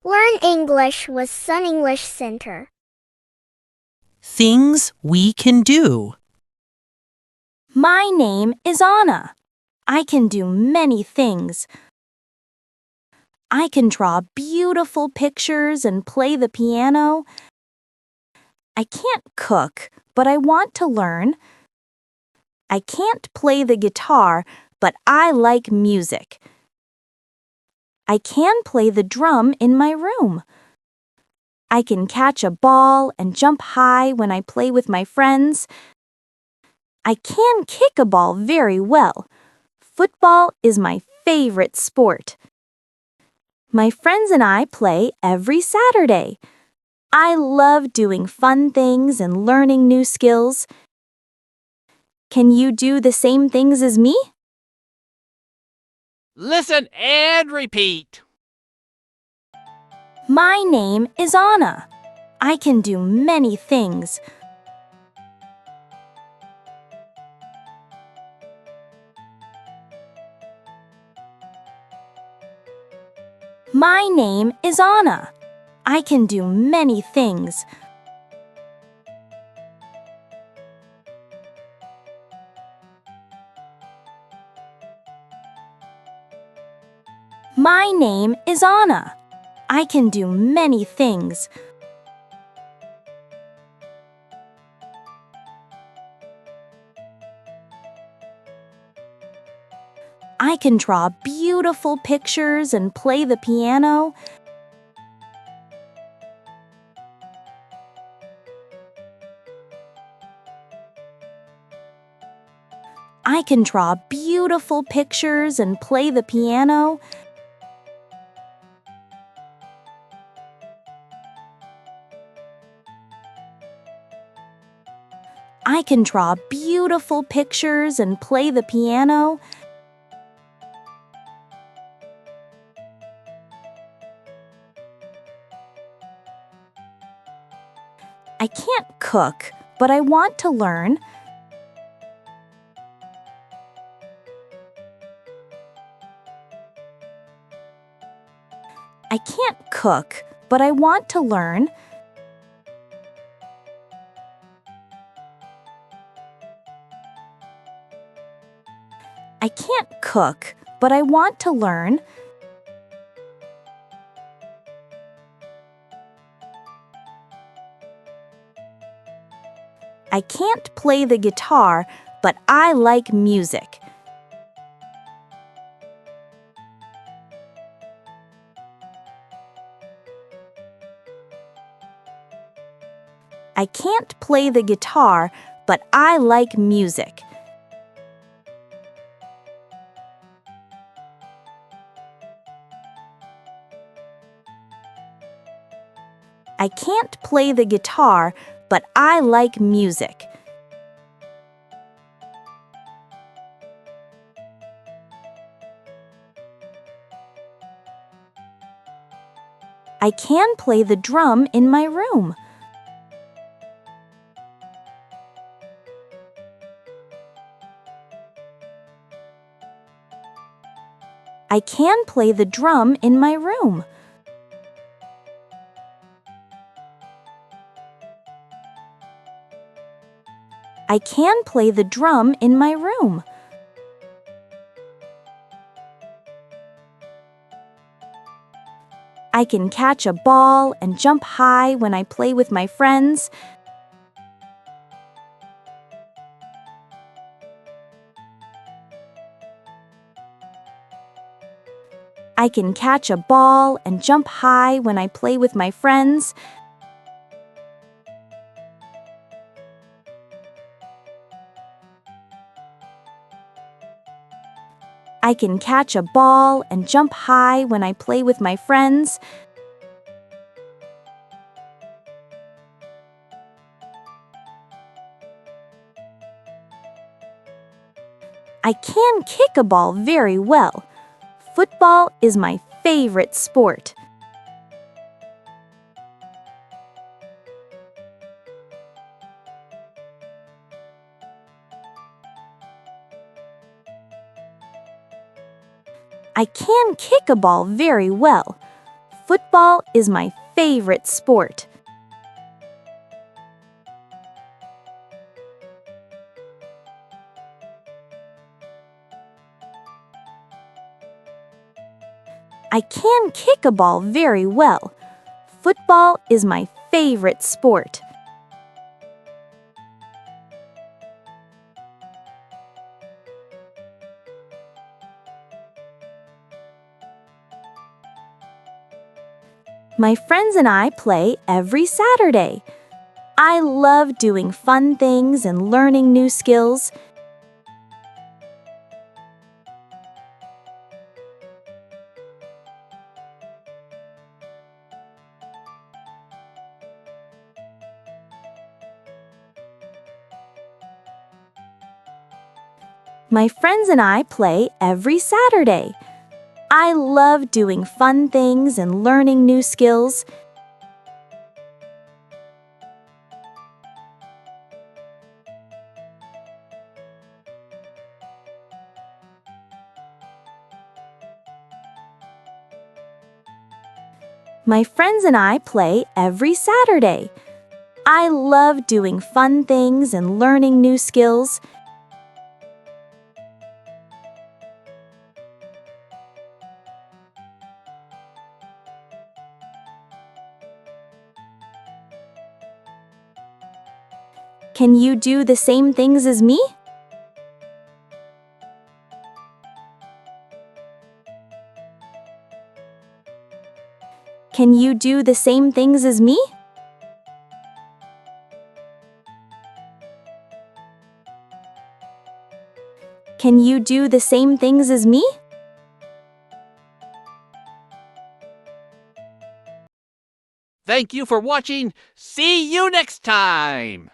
Learn English with Sun English Center. Things we can do. My name is Anna. I can do many things. I can draw beautiful pictures and play the piano. I can't cook, but I want to learn. I can't play the guitar, but I like music. I can play the drum in my room. I can catch a ball and jump high when I play with my friends. I can kick a ball very well. Football is my favorite sport. My friends and I play every Saturday. I love doing fun things and learning new skills. Can you do the same things as me? Listen and repeat. My name is Anna. I can do many things. My name is Anna. I can do many things. My name is Anna. I can do many things. I can draw beautiful pictures and play the piano. I can draw beautiful pictures and play the piano. I can draw beautiful pictures and play the piano. I can't cook, but I want to learn. I can't cook, but I want to learn. I can't cook, but I want to learn. I can't play the guitar, but I like music. I can't play the guitar, but I like music. I can't play the guitar, but I like music. I can play the drum in my room. I can play the drum in my room. I can play the drum in my room. I can catch a ball and jump high when I play with my friends. I can catch a ball and jump high when I play with my friends. I can catch a ball and jump high when I play with my friends. I can kick a ball very well. Football is my favorite sport. I can kick a ball very well. Football is my favorite sport. I can kick a ball very well. Football is my favorite sport. My friends and I play every Saturday. I love doing fun things and learning new skills. My friends and I play every Saturday. I love doing fun things and learning new skills. My friends and I play every Saturday. I love doing fun things and learning new skills. Can you do the same things as me? Can you do the same things as me? Can you do the same things as me? Thank you for watching. See you next time.